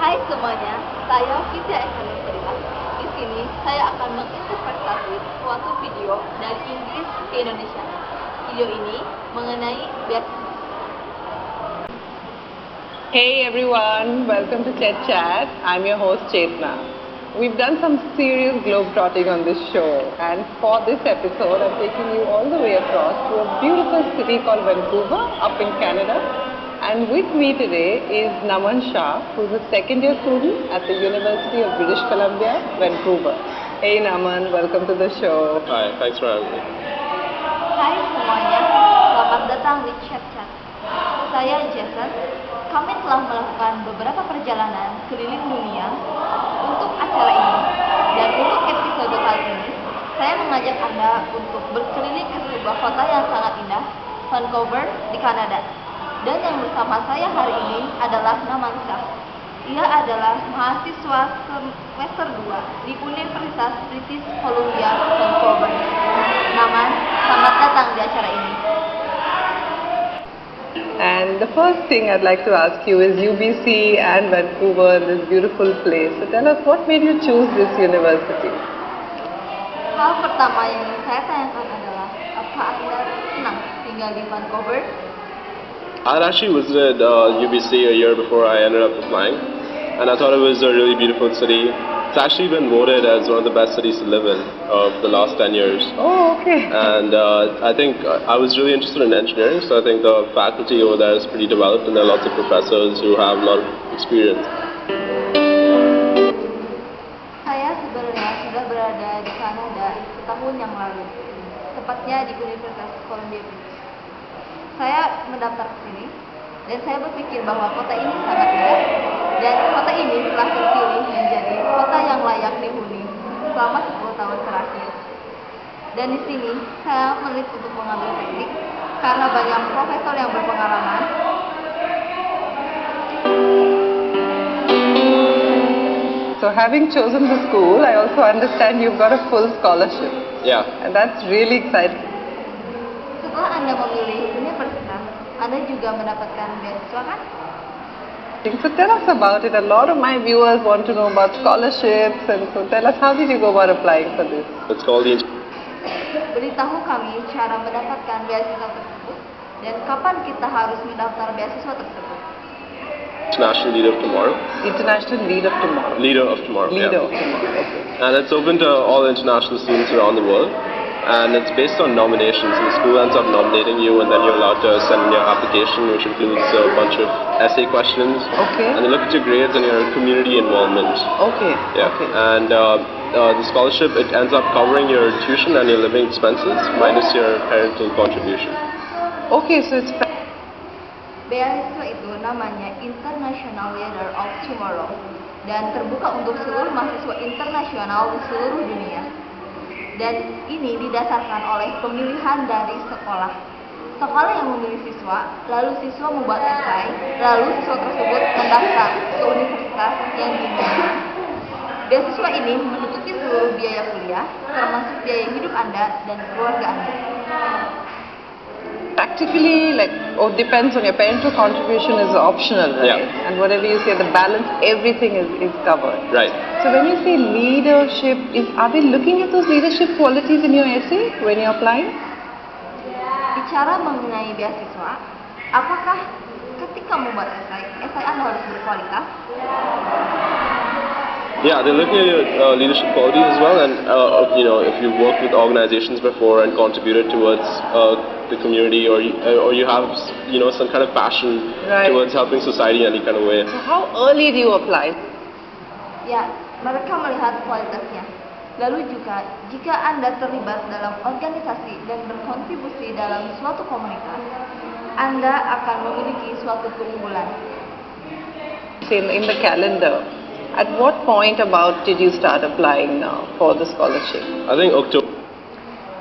Hai semuanya, saya Vitya Eka Nurfadhillah. Di sini saya akan menginterpretasi suatu video dari Inggris ke Indonesia. Video ini mengenai beasiswa. Hey everyone, welcome to Chet Chat. I'm your host Chetna. We've done some serious globetrotting on this show, and for this episode I'm taking you all the way across to a beautiful city called Vancouver up in Canada. And with me today is Naman Shah, who's a second-year student at the University of British Columbia, Vancouver. Hey Naman, welcome to the show. Hi, thanks for having me. Hai semuanya, selamat datang di Chat Chat. Saya Jason. Kami telah melakukan beberapa perjalanan keliling dunia untuk acara ini. Dan untuk episode kali ini, saya mengajak Anda untuk berkeliling ke sebuah kota yang sangat indah, Vancouver di Kanada. Dan yang bersama saya hari ini adalah Naman Shah. Ia adalah mahasiswa semester 2 di Universitas British Columbia, Vancouver. Naman, selamat datang di acara ini. And the first thing I'd like to ask you is UBC and Vancouver, this beautiful place. So tell us, what made you choose this university? Hal pertama yang ingin saya tanyakan adalah, apa Anda senang tinggal di Vancouver? I had actually visited UBC a year before I ended up applying, and I thought it was a really beautiful city. It's actually been voted as one of the best cities to live in for the last 10 years. Oh, okay. And I think I was really interested in engineering, so I think the faculty over there is pretty developed, and there are lots of professors who have a lot of experience. Saya sebenarnya sudah berada di Kanada setahun yang lalu, tepatnya di Universitas Columbia. Saya mendaftar ke sini dan saya berpikir bahwa kota ini sangat indah dan kota ini telah terpilih menjadi kota yang layak dihuni selama 10 tahun terakhir. Dan di sini saya memilih untuk mengambil teknik karena banyak profesor yang berpengalaman. So having chosen the school, I also understand you've got a full scholarship. Yeah. And that's really exciting. Setelah Anda memilih universitas, Anda juga mendapatkan beasiswa kan? So tell us about it. A lot of my viewers want to know about scholarships, and so tell us, how did you go about applying for this? It's called the Beritahu kami cara mendapatkan beasiswa tersebut dan kapan kita harus mendaftar beasiswa tersebut. International Leader of Tomorrow. International Lead of Tomorrow. Leader of Tomorrow. Leader Yeah. of Tomorrow, okay. And it's open to all international students around the world. And it's based on nominations, and the school ends up nominating you, and then you're allowed to send in your application, which includes a bunch of essay questions. Okay. And they look at your grades and your community involvement. Okay. Yeah. Okay. And the scholarship, it ends up covering your tuition and your living expenses minus your parental contribution. Okay, so it's Beasiswa itu namanya International Leader of Tomorrow dan terbuka untuk seluruh mahasiswa internasional di seluruh dunia. Dan ini didasarkan oleh pemilihan dari sekolah. Sekolah yang memilih siswa, lalu siswa membuat esai, lalu siswa tersebut mendaftar ke universitas yang dimiliki. Beasiswa ini menutupi seluruh biaya kuliah, termasuk biaya hidup Anda dan keluarga Anda. practically depends on your parental contribution is optional, right? Yeah. And whatever you say, the balance, everything is covered. Right. So when you say leadership, are they looking at those leadership qualities in your essay when you're applying? Bicara mengenai beasiswa, apakah ketika membuat esai Anda harus berkualitas? Yeah, they're looking at your leadership qualities as well, and if you've worked with organizations before and contributed towards the community, or you have some kind of passion Right. towards helping society in any kind of way. So how early do you apply? Ya, mereka melihat kualitasnya. Lalu juga, jika Anda terlibat dalam organisasi dan berkontribusi dalam suatu komunitas, Anda akan memiliki suatu keunggulan. In the calendar, at what point about did you start applying now for the scholarship? I think October.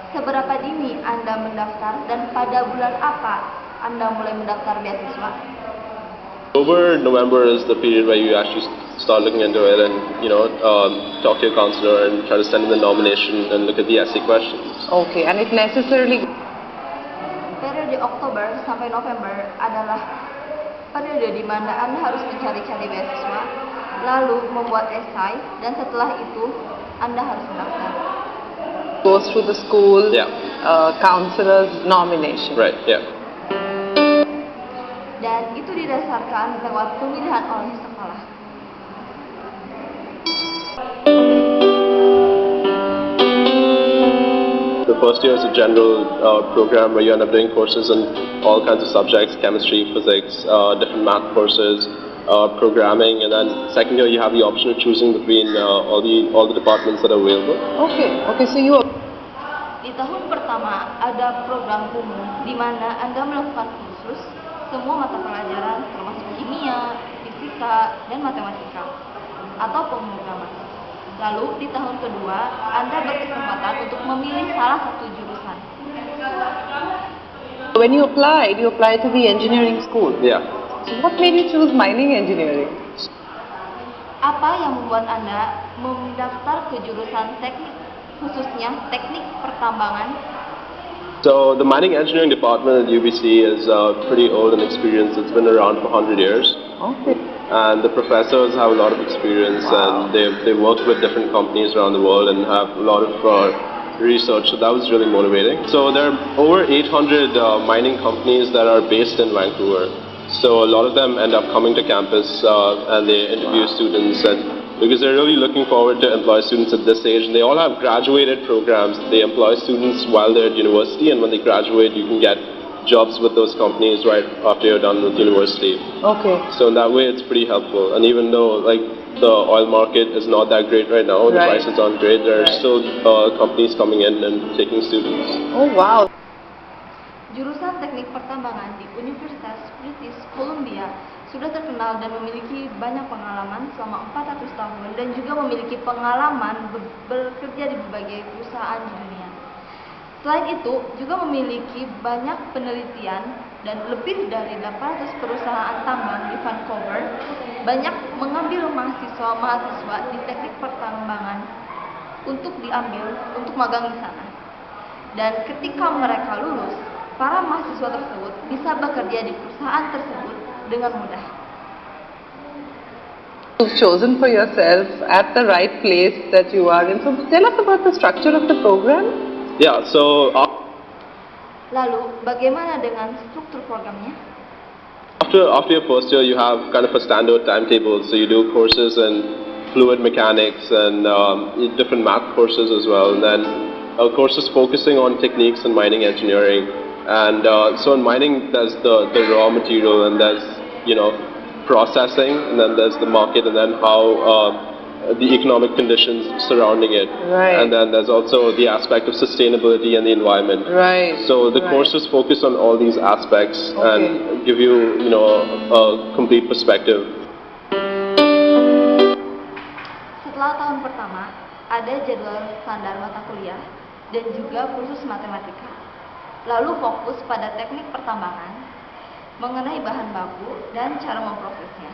Seberapa dini Anda mendaftar dan pada bulan apa Anda mulai mendaftar beasiswa? October, November is the period where you actually start looking into it and talk to your counselor and try to send in the nomination and look at the essay questions. Okay, and it necessarily Periode Oktober sampai November adalah periode di mana Anda harus mencari-cari beasiswa lalu membuat esai, dan setelah itu Anda harus mendaftar. Goes through the school Yeah. counselor's nomination. Right, yeah. Dan itu didasarkan lewat pemilihan oleh sekolah. The first year is a general program where you end up doing courses in all kinds of subjects, chemistry, physics, different math courses, programming, and then second year you have the option of choosing between all the departments that are available. Okay, so you Di tahun pertama ada program umum di mana Anda melakukan kursus semua mata pelajaran termasuk kimia, fisika, dan matematika atau pemrograman. Lalu di tahun kedua Anda berkesempatan untuk memilih salah satu jurusan. when you applied to the engineering school. Yeah. So what made you choose mining engineering? Apa yang membuat Anda mendaftar ke jurusan teknik, khususnya teknik pertambangan? So the mining engineering department at UBC is pretty old and experienced. It's been around for 100 years. Okay. And the professors have a lot of experience, and they work with different companies around the world and have a lot of research. So that was really motivating. So there are over 800 mining companies that are based in Vancouver. So a lot of them end up coming to campus and they interview students, and because they're really looking forward to employ students at this age. And they all have graduated programs. They employ students while they're at university, and when they graduate, you can get jobs with those companies right after you're done with university. Okay. So in that way, it's pretty helpful. And even though like the oil market is not that great right now, the Right. prices aren't great, there are still companies coming in and taking students. Oh wow. Jurusan teknik pertambangan di Universitas British Columbia sudah terkenal dan memiliki banyak pengalaman selama 400 tahun dan juga memiliki pengalaman bekerja di berbagai perusahaan di dunia. Selain itu, juga memiliki banyak penelitian dan lebih dari 800 perusahaan tambang di Vancouver banyak mengambil mahasiswa-mahasiswa di teknik pertambangan untuk diambil untuk magang di sana. Dan ketika mereka lulus, para mahasiswa tersebut bisa bekerja di perusahaan tersebut dengan mudah. You've chosen for yourself at the right place that you are in. So tell us about the structure of the program. Yeah, so Lalu, bagaimana dengan struktur programnya? after your first year, you have kind of a standard timetable. So you do courses in fluid mechanics and different math courses as well. And then courses focusing on techniques in mining engineering. And so in mining, there's the raw material, and there's, processing, and then there's the market, and then how the economic conditions surrounding it. Right. And then there's also the aspect of sustainability and the environment. Right. So the Right. courses focus on all these aspects and give you, a complete perspective. Setelah tahun pertama, ada jadwal standar mata kuliah dan juga kursus matematika. Lalu fokus pada teknik pertambangan, mengenai bahan baku dan cara memprosesnya.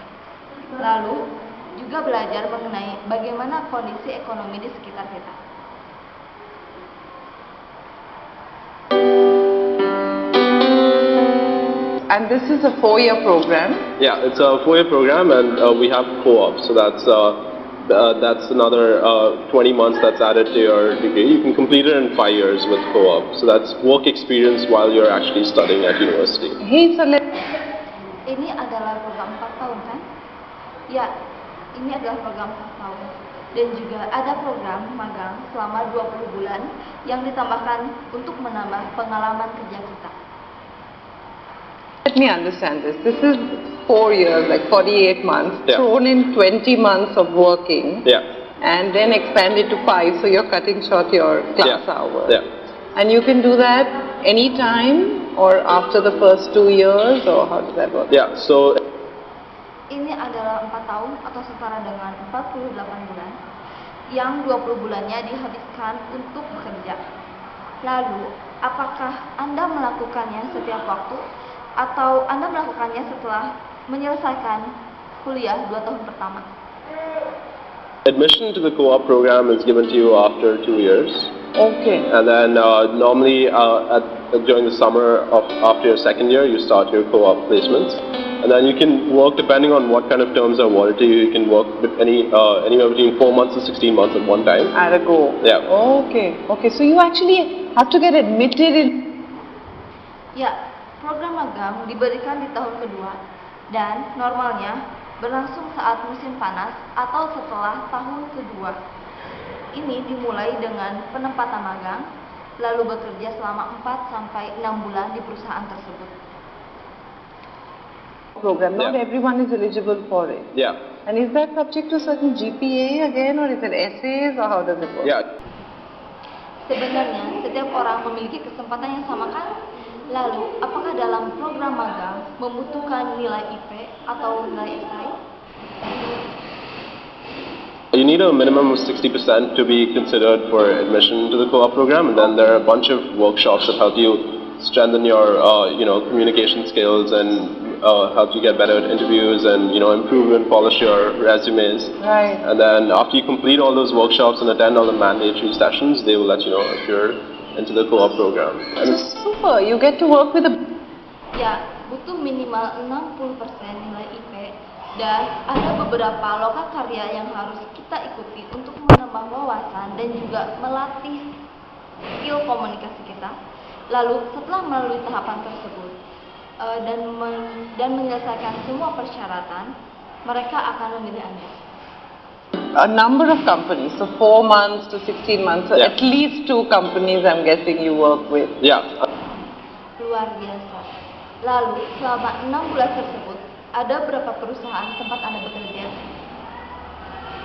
Lalu juga belajar mengenai bagaimana kondisi ekonomi di sekitar kita. And this is a 4-year program. Yeah, it's a 4-year program, and we have co-op. So that's another 20 months that's added to your degree. You can complete it in 5 years with co-op. So that's work experience while you're actually studying at university. Hey, so Ini adalah program 4 tahun kan? Ya, ini adalah program 4 tahun. Dan juga ada program magang selama 20 bulan yang ditambahkan untuk menambah pengalaman kerja kita. let me understand this. This is 4 years, like 48 months, Yeah. thrown in 20 months of working, Yeah. and then expanded to 5, so you're cutting short your class Yeah. hours. Yeah. And you can do that anytime or after the first 2 years, or how does that work? Yeah. So Ini adalah 4 tahun atau setara dengan 48 bulan yang 20 bulannya dihabiskan untuk bekerja. Lalu, apakah Anda melakukannya setiap waktu atau Anda melakukannya setelah menyelesaikan kuliah 2 tahun pertama? admission to the co-op program is given to you after 2 years. Okay. And then normally during the summer after your second year, you start your co-op placements. And then you can work depending on what kind of terms are awarded to you. You can work with anywhere between 4 months to 16 months at one time. At a go. Yeah. Okay. Okay. So you actually have to get admitted in. Ya, program magang diberikan di tahun kedua dan normalnya berlangsung saat musim panas atau setelah tahun kedua. Ini dimulai dengan penempatan magang, lalu bekerja selama 4 sampai 6 bulan di perusahaan tersebut. Program. Not Yeah. everyone is eligible for it. Yeah. And is that subject to certain GPA again, or is it essays, or how does it work? Yeah. Sebenarnya setiap orang memiliki kesempatan yang sama kan? Lalu, apakah dalam program magang membutuhkan nilai IP atau nilai SI? You need a minimum of 60% to be considered for admission to the co-op program, and then there are a bunch of workshops that help you strengthen your communication skills and help you get better at interviews and improve and polish your resumes. Right. And then after you complete all those workshops and attend all the mandatory sessions, they will let you know if you're into the co-op program. And Super. You get to work with a. Ya, butuh minimal 60% nilai IP dan ada beberapa loka karya yang harus kita ikuti untuk menambah wawasan dan juga melatih skill komunikasi kita. Lalu setelah melalui tahapan tersebut dan menyelesaikan semua persyaratan, mereka akan memilih Anda. A number of companies, so 4 months to 16 months, so Yeah. at least 2 companies I'm guessing you work with. yeah, Luar biasa. Lalu selama 6 bulan tersebut, ada berapa perusahaan tempat Anda bekerja?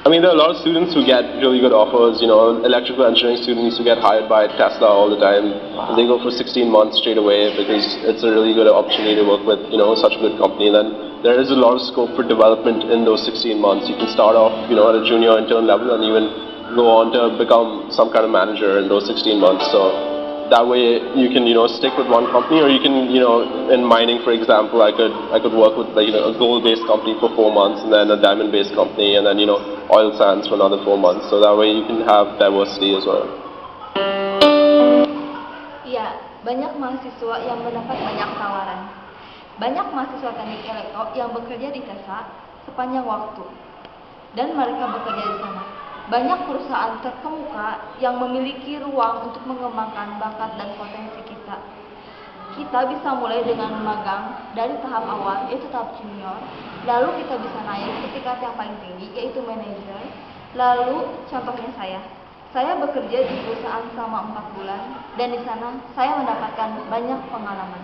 I mean, there are a lot of students who get really good offers. Electrical engineering students who get hired by Tesla all the time. And they go for 16 months straight away because it's a really good opportunity to work with, such a good company. Then there is a lot of scope for development in those 16 months. You can start off, at a junior intern level and even go on to become some kind of manager in those 16 months. So that way you can, stick with one company, or you can, in mining, for example, I could work with a gold-based company for 4 months, and then a diamond-based company, and then oil sands for another 4 months. So that way you can have diversity as well. Iya, banyak mahasiswa yang mendapat banyak tawaran. Banyak mahasiswa teknik elektro yang bekerja di Tesla sepanjang waktu, dan mereka bekerja di sana. Banyak perusahaan terkemuka yang memiliki ruang untuk mengembangkan bakat dan potensi kita. Kita bisa mulai dengan magang dari tahap awal, yaitu tahap junior. Lalu kita bisa naik ke tingkat yang paling tinggi, yaitu manajer. Lalu contohnya saya bekerja di perusahaan selama 4 bulan, dan di sana saya mendapatkan banyak pengalaman.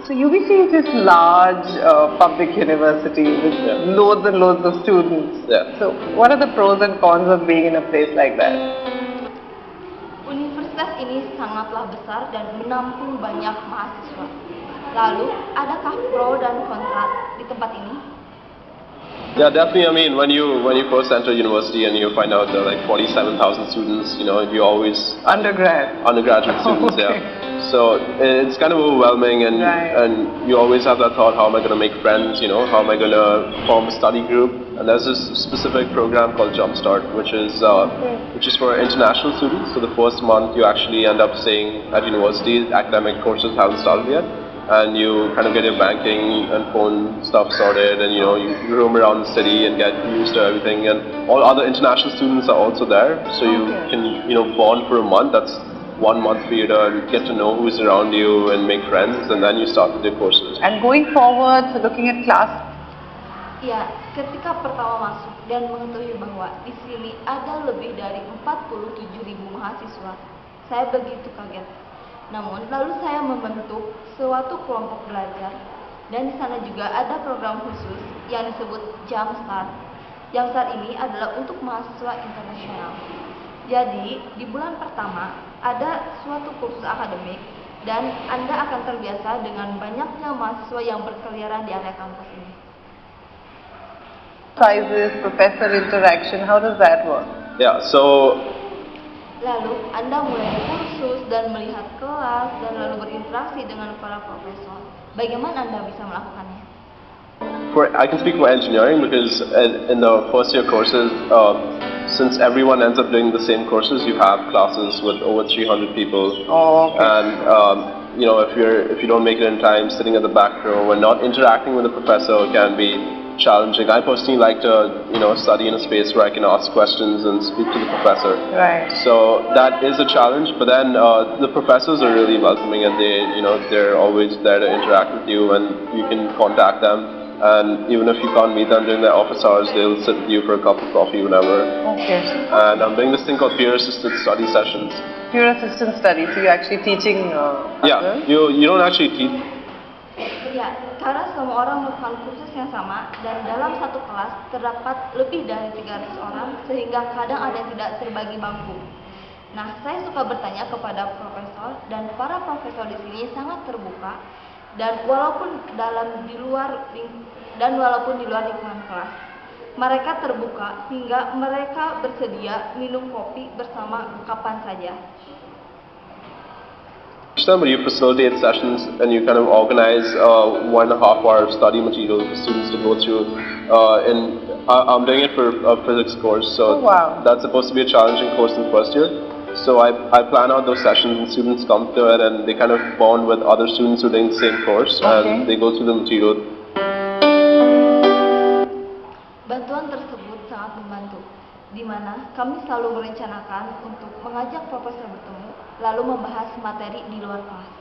So UBC is this large public university with loads and loads of students. Yeah. So what are the pros and cons of being in a place like that? Universitas ini sangatlah besar dan menampung banyak mahasiswa. Lalu, adakah pro dan kontra di tempat ini? Yeah, definitely. I mean, when you first enter university and you find out there are like 47,000 students, you always undergraduate students. Okay. Yeah. So it's kind of overwhelming, and Right. and you always have that thought: how am I going to make friends? How am I going to form a study group? And there's this specific program called Jumpstart, which is for international students. So the first month you actually end up staying at university. Academic courses haven't started yet. And you kind of get your banking and phone stuff sorted, and you roam around the city and get used to everything. And all other international students are also there, so you can bond for a month. That's 1 month for you to get to know who's around you and make friends, and then you start with your courses. And going forward, so looking at class. Ya, ketika pertama masuk dan mengetahui bahwa di sini ada lebih dari 47.000 mahasiswa, saya begitu kaget. Namun, lalu saya membentuk suatu kelompok belajar, dan di sana juga ada program khusus yang disebut Jumpstart. Jumpstart ini adalah untuk mahasiswa internasional. Jadi, di bulan pertama ada suatu kursus akademik, dan Anda akan terbiasa dengan banyaknya mahasiswa yang berkeliaran di area kampus ini. Sizes, professor interaction, how does that work? Yeah, so Lalu, Anda mulai kursus dan melihat kelas dan lalu berinteraksi dengan para profesor. Bagaimana Anda bisa melakukannya? I can speak for engineering because in the first year courses, since everyone ends up doing the same courses, you have classes with over 300 people. Oh, okay. And if you don't make it in time, sitting at the back row and not interacting with the professor can be challenging. I personally like to study in a space where I can ask questions and speak to the professor. Right. So that is a challenge. But then the professors are really welcoming, and they're always there to interact with you, and you can contact them. And even if you can't meet them during their office hours, they'll sit with you for a cup of coffee whenever. Okay. And I'm doing this thing called peer-assisted study sessions. Peer-assisted study, so you're actually teaching Yeah, you don't actually teach. Ya, karena semua orang melakukan kursus yang sama dan dalam satu kelas terdapat lebih dari 300 orang sehingga kadang ada yang tidak terbagi bangku. Nah, saya suka bertanya kepada profesor dan para profesor di sini sangat terbuka dan walaupun di luar lingkungan kelas, mereka terbuka hingga mereka bersedia minum kopi bersama kapan saja. But you facilitate sessions and you kind of organize 1.5 hour study material for students to go through. I'm doing it for a physics course, so wow. That's supposed to be a challenging course in first year. So I plan out those sessions and students come to it and they kind of bond with other students who are doing the same course, and they go through the material. Bantuan tersebut sangat membantu, di mana kami selalu merencanakan untuk mengajak profesor bertemu, lalu membahas materi di luar kelas.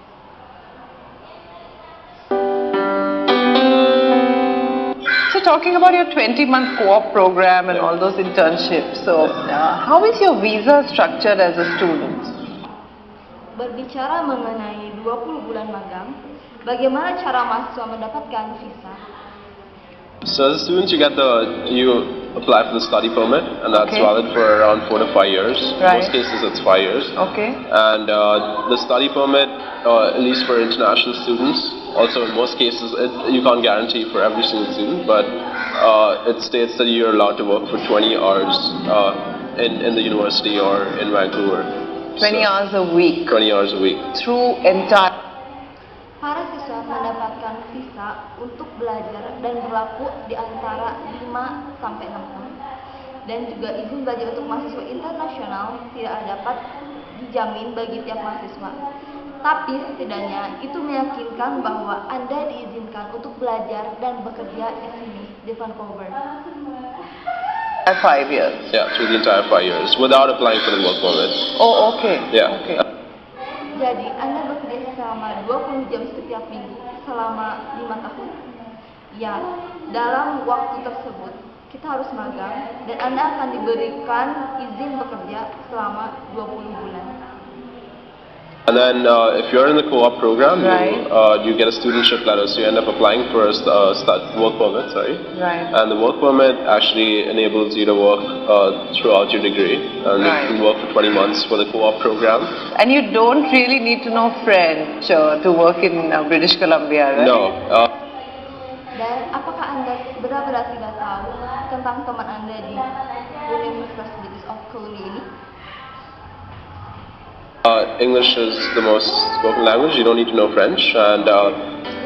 So talking about your 20-month co-op program and all those internships, so how is your visa structured as a student? Berbicara mengenai 20 bulan magang, bagaimana cara mahasiswa mendapatkan visa? So as a student, you apply for the study permit, and that's valid for around 4 to 5 years. Right. Most cases, it's 5 years. Okay. And the study permit, at least for international students, also in most cases, you can't guarantee for every single student, but it states that you're allowed to work for 20 hours in the university or in Vancouver. 20 hours a week. 20 hours a week. Through entire. Para siswa mendapatkan visa untuk belajar dan berlaku di antara 5 sampai 6 tahun. Dan juga izin belajar untuk mahasiswa internasional tidak dapat dijamin bagi tiap mahasiswa. Tapi setidaknya itu meyakinkan bahwa Anda diizinkan untuk belajar dan bekerja di sini, di Vancouver. 5 years. Yeah, through the entire 5 years, without applying for the work permit. Oh, okay. Yeah. Okay. Jadi Anda bekerja selama 20 jam setiap minggu selama 5 tahun. Ya, dalam waktu tersebut kita harus magang dan Anda akan diberikan izin bekerja selama 20 bulan. And then if you're in the co-op program, right. you get a studentship letter, so you end up applying for a work permit, Right. And the work permit actually enables you to work throughout your degree, and you can work for 20 months for the co-op program. And you don't really need to know French to work in British Columbia, right? No. Dan apakah Anda benar-benar tidak tahu tentang teman Anda di Universitas British of Columbia ini? English is the most spoken language. You don't need to know French, and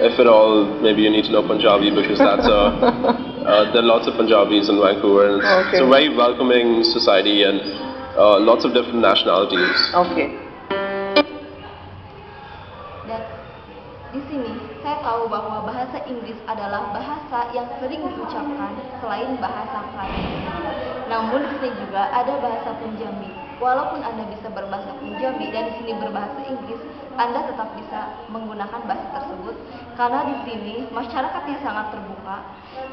if at all, maybe you need to know Punjabi, because that's there are lots of Punjabis in Vancouver, and it's a very welcoming society, and lots of different nationalities. Okay. Dan di sini saya tahu bahwa bahasa Inggris adalah bahasa yang sering diucapkan selain bahasa Prancis. Namun di sini juga ada bahasa Punjabi. Walaupun Anda bisa berbahasa Punjabi dan di sini berbahasa Inggris, Anda tetap bisa menggunakan bahasa tersebut karena di sini masyarakatnya sangat terbuka.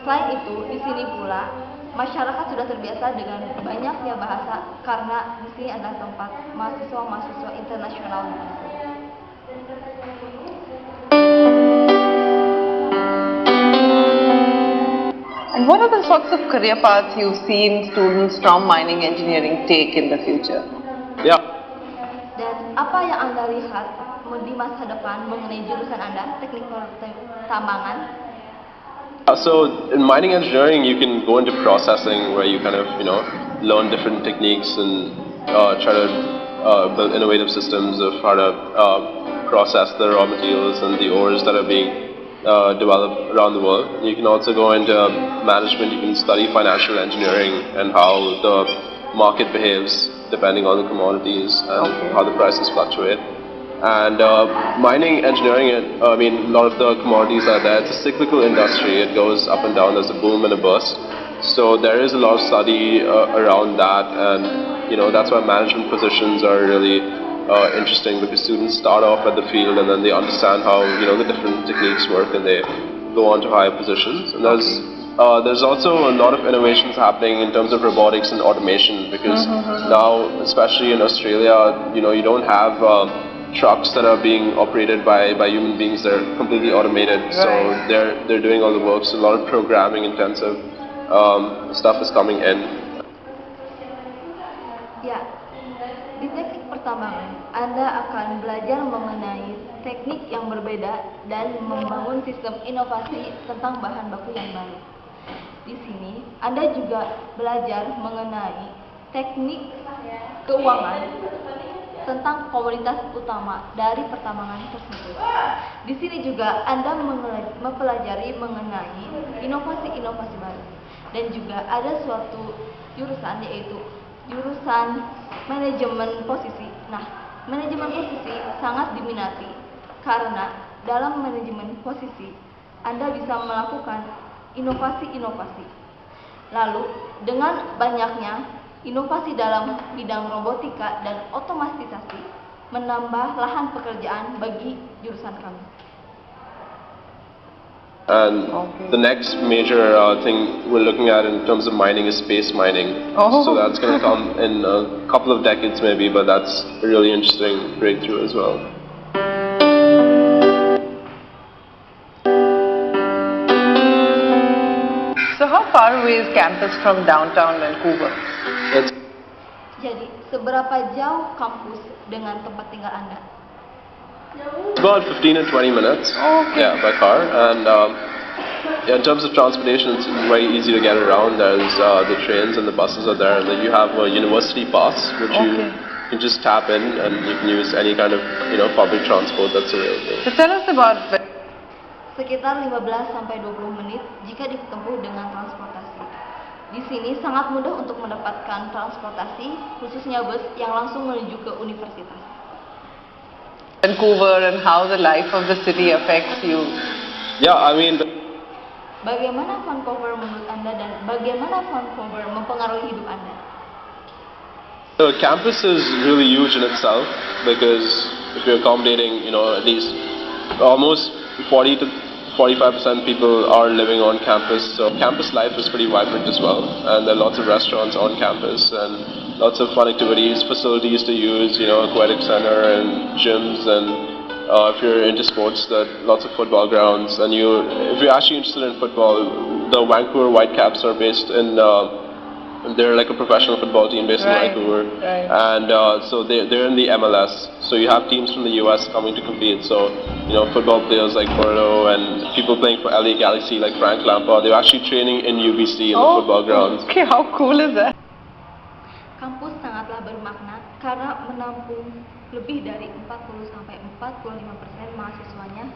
Selain itu, di sini pula masyarakat sudah terbiasa dengan banyaknya bahasa karena di sini adalah tempat mahasiswa-mahasiswa internasional. And what are the sorts of career paths you've seen students from mining engineering take in the future? Yeah. Dan apa yang Anda lihat di masa depan mengenai jurusan Anda, teknik tambangan? So in mining engineering, you can go into processing, where you kind of learn different techniques and try to build innovative systems of how to process the raw materials and the ores that are being developed around the world. You can also go into management. You can study financial engineering and how the market behaves depending on the commodities and how the prices fluctuate. And mining, engineering, I mean, a lot of the commodities are there. It's a cyclical industry. It goes up and down. There's a boom and a burst. So there is a lot of study around that, and that's why management positions are really interesting, because students start off at the field and then they understand how the different techniques work, and they go on to higher positions. And there's also a lot of innovations happening in terms of robotics and automation, because now, especially in Australia, you don't have trucks that are being operated by human beings. They're completely automated. Right. So they're doing all the work. So a lot of programming intensive stuff is coming in. Ya, di teknik pertambangan, Anda akan belajar mengenai teknik yang berbeda dan membangun sistem inovasi tentang bahan baku yang baru. Di sini, Anda juga belajar mengenai teknik keuangan tentang komoditas utama dari pertambangan tersebut. Di sini juga Anda mempelajari mengenai inovasi-inovasi baru. Dan juga ada suatu jurusan, yaitu jurusan manajemen posisi. Nah, manajemen posisi sangat diminati karena dalam manajemen posisi Anda bisa melakukan inovasi-inovasi. Lalu, dengan banyaknya inovasi dalam bidang robotika dan otomatisasi menambah lahan pekerjaan bagi jurusan kami. And the next major thing we're looking at in terms of mining is space mining. So that's going to come in a couple of decades maybe, but that's a really interesting breakthrough as well. So how far away is campus from downtown Vancouver? Jadi, seberapa jauh kampus dengan tempat tinggal Anda? About 15 and 20 minutes. Yeah, by car. And in terms of transportation, it's very easy to get around. There's the trains and the buses are there, and then you have a university pass, which you can just tap in, and you can use any kind of public transport that's available. So tell us about. Sekitar 15 sampai 20 menit jika ditempuh dengan transportasi. Di sini sangat mudah untuk mendapatkan transportasi, khususnya bus yang langsung menuju ke universitas. Vancouver and how the life of the city affects you. Yeah, I mean. Bagaimana Vancouver menurut Anda dan bagaimana Vancouver mempengaruhi hidup Anda? The campus is really huge in itself, because if you're accommodating, at least almost 40 to 45% people are living on campus. So campus life is pretty vibrant as well, and there are lots of restaurants on campus and lots of fun activities, facilities to use, aquatic center and gyms, and if you're into sports, there are lots of football grounds. And if you're actually interested in football, the Vancouver Whitecaps are based in, they're like a professional football team based in Vancouver. Right. And so they're in the MLS. So you have teams from the US coming to compete. So, football players like Bordeaux and people playing for LA Galaxy like Frank Lampard, they're actually training in UBC in the football grounds. Okay, how cool is that? Kampus sangatlah bermakna karena menampung lebih dari 40 sampai 45% mahasiswanya,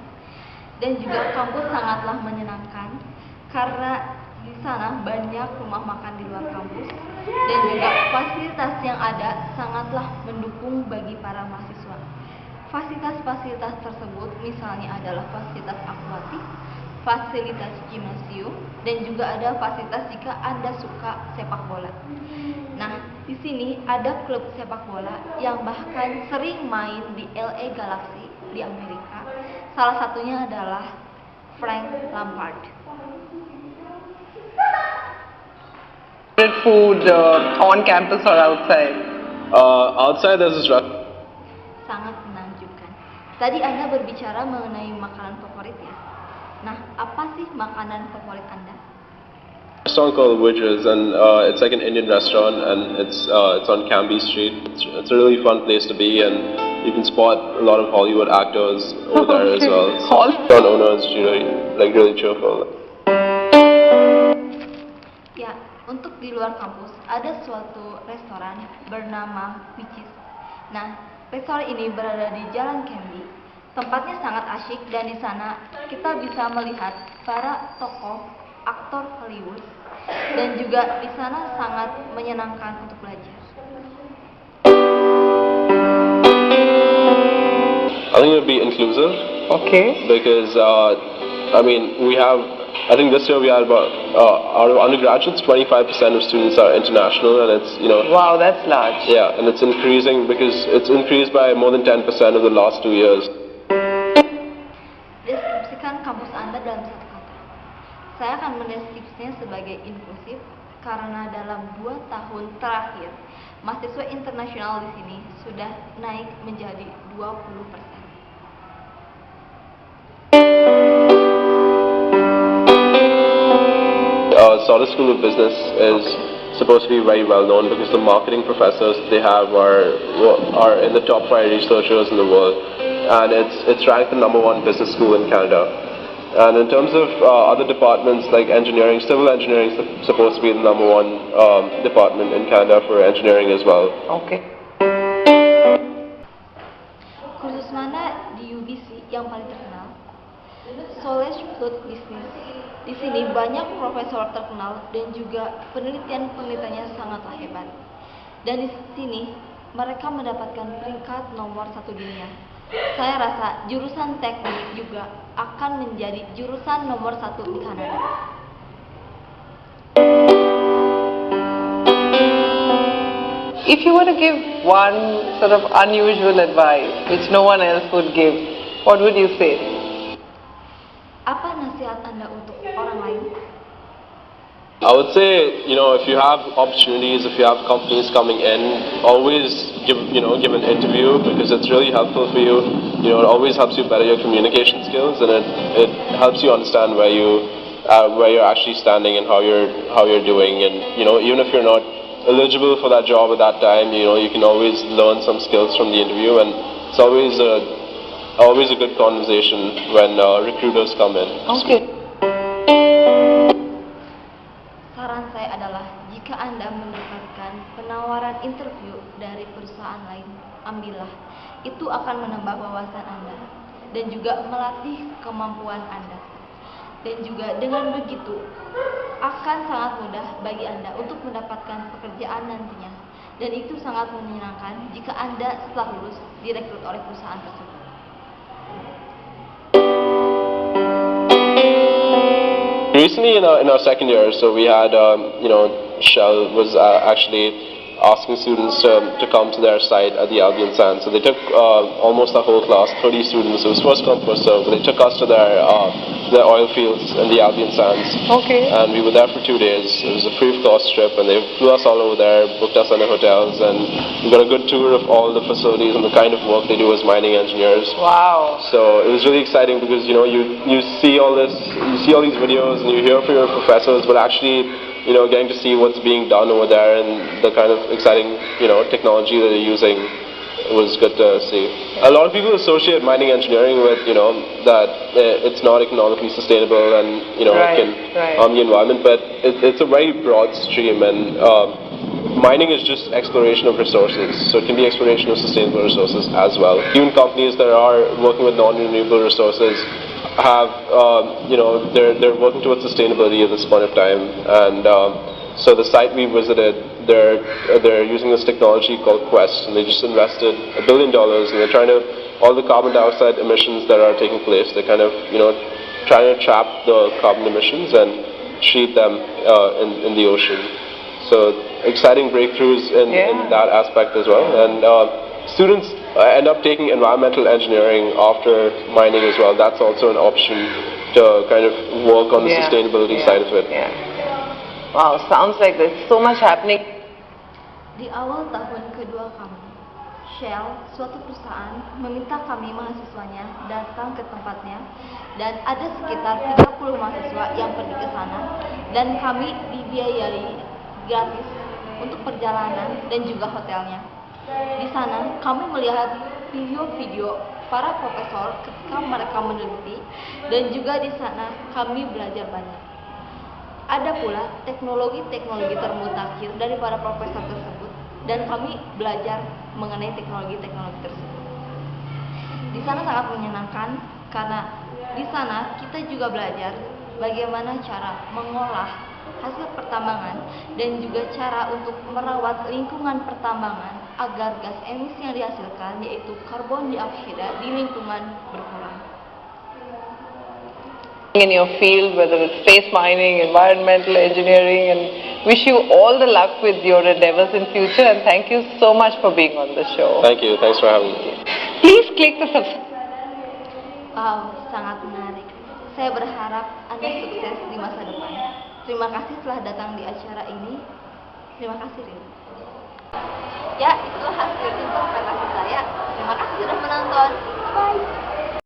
dan juga kampus sangatlah menyenangkan karena di sana banyak rumah makan di luar kampus, dan juga fasilitas yang ada sangatlah mendukung bagi para mahasiswa. Fasilitas-fasilitas tersebut misalnya adalah fasilitas akuatik, fasilitas gimnasium, dan juga ada fasilitas jika Anda suka sepak bola. Nah, di sini ada klub sepak bola yang bahkan sering main di LA Galaxy di Amerika. Salah satunya adalah Frank Lampard. Food on campus or outside? Outside there's this restaurant. Sangat menakjubkan. Tadi Anda berbicara mengenai makanan favorit ya. Nah, apa sih makanan favorit Anda? Restaurant called Witches, and it's like an Indian restaurant, and it's on Cambie Street. It's a really fun place to be, and you can spot a lot of Hollywood actors over there as well. So restaurant owner is really cheerful. Ya, untuk di luar kampus ada suatu restoran bernama Midtest. Nah, restoran ini berada di Jalan Cambie. Tempatnya sangat asyik, dan di sana kita bisa melihat para tokoh aktor Hollywood dan juga di sana sangat menyenangkan untuk belajar. I think it would be inclusive. Okay. Because I think this year we had about out of undergraduates, 25% of students are international, and it's Wow, that's large. yeah, and it's increasing because it's increased by more than 10% of the last 2 years. Deskripsikan kampus Anda dalam satu kata. Saya akan mendeskripsinya sebagai inklusif karena dalam 2 tahun terakhir mahasiswa internasional di sini sudah naik menjadi 20%. Solid School of Business is supposed to be very well known because the marketing professors they have are in the top 5 researchers in the world, and it's ranked the #1 business school in Canada. And in terms of other departments like engineering, civil engineering is supposed to be the #1 department in Canada for engineering as well. Okay. Kursus mana di UBC yang paling terkenal? Solid School of Business. Di sini banyak profesor terkenal dan juga penelitian-penelitiannya sangatlah hebat. Dan di sini mereka mendapatkan peringkat nomor 1 dunia. Saya rasa jurusan teknik juga akan menjadi jurusan nomor 1 di Kanada. If you were to give one sort of unusual advice which no one else would give, what would you say? Apa nasihat Anda untuk orang lain? I would say, if you have opportunities, if you have companies coming in, always give an interview because it's really helpful for you. It always helps you better your communication skills, and it helps you understand where you're actually standing and how you're doing. And even if you're not eligible for that job at that time, you can always learn some skills from the interview, and it's always a good conversation when recruiters come in. Okay. Saran saya adalah jika Anda mendapatkan penawaran interview dari perusahaan lain, ambillah. Itu akan menambah wawasan Anda dan juga melatih kemampuan Anda. Dan juga dengan begitu akan sangat mudah bagi Anda untuk mendapatkan pekerjaan nantinya. Dan itu sangat menyenangkan jika Anda setelah lulus direkrut oleh perusahaan tersebut. Recently, in our second year, so we had, Shell was actually asking students to come to their site at the Albion Sands. So they took almost our whole class, 30 students. It was first come, first served. But they took us to their oil fields in the Albion Sands. Okay. And we were there for 2 days. It was a free of cost trip, and they flew us all over there, booked us in the hotels, and we got a good tour of all the facilities and the kind of work they do as mining engineers. Wow. So it was really exciting because you see all these videos and you hear from your professors, but actually getting to see what's being done over there and the kind of exciting technology that they're using was good to see. A lot of people associate mining engineering with that it's not economically sustainable and it can harm the environment, but it's a very broad stream, and mining is just exploration of resources, so it can be exploration of sustainable resources as well. Even companies that are working with non-renewable resources have they're working towards sustainability at this point of time, and so the site we visited, they're using this technology called Quest, and they just invested $1 billion, and they're trying to all the carbon dioxide emissions that are taking place, they're kind of trying to trap the carbon emissions and treat them in the ocean. So exciting breakthroughs in that aspect as well, and students end up taking environmental engineering after mining as well. That's also an option to kind of work on the sustainability side of it. Wow, sounds like there's so much happening. Di awal tahun kedua kami, Shell, suatu perusahaan, meminta kami mahasiswanya datang ke tempatnya, dan ada sekitar 30 mahasiswa yang pergi ke sana, dan kami dibiayai gratis untuk perjalanan dan juga hotelnya. Di sana kami melihat video-video para profesor ketika mereka meneliti, dan juga di sana kami belajar banyak. Ada pula teknologi-teknologi termutakhir dari para profesor tersebut, dan kami belajar mengenai teknologi-teknologi tersebut. Di sana sangat menyenangkan karena di sana kita juga belajar bagaimana cara mengolah hasil pertambangan dan juga cara untuk merawat lingkungan pertambangan agar gas emisi yang dihasilkan yaitu karbon dioksida di lingkungan berkurang. In your field, whether it's space mining, environmental engineering, and wish you all the luck with your endeavors in future, and thank you so much for being on the show. Thank you. Thanks for having me. Please click the subscribe. Wow, sangat menarik. Saya berharap Anda sukses di masa depan. Terima kasih telah datang di acara ini. Terima kasih, Rin. Ya, itulah hasil interpretasi saya. Terima kasih sudah menonton. Bye.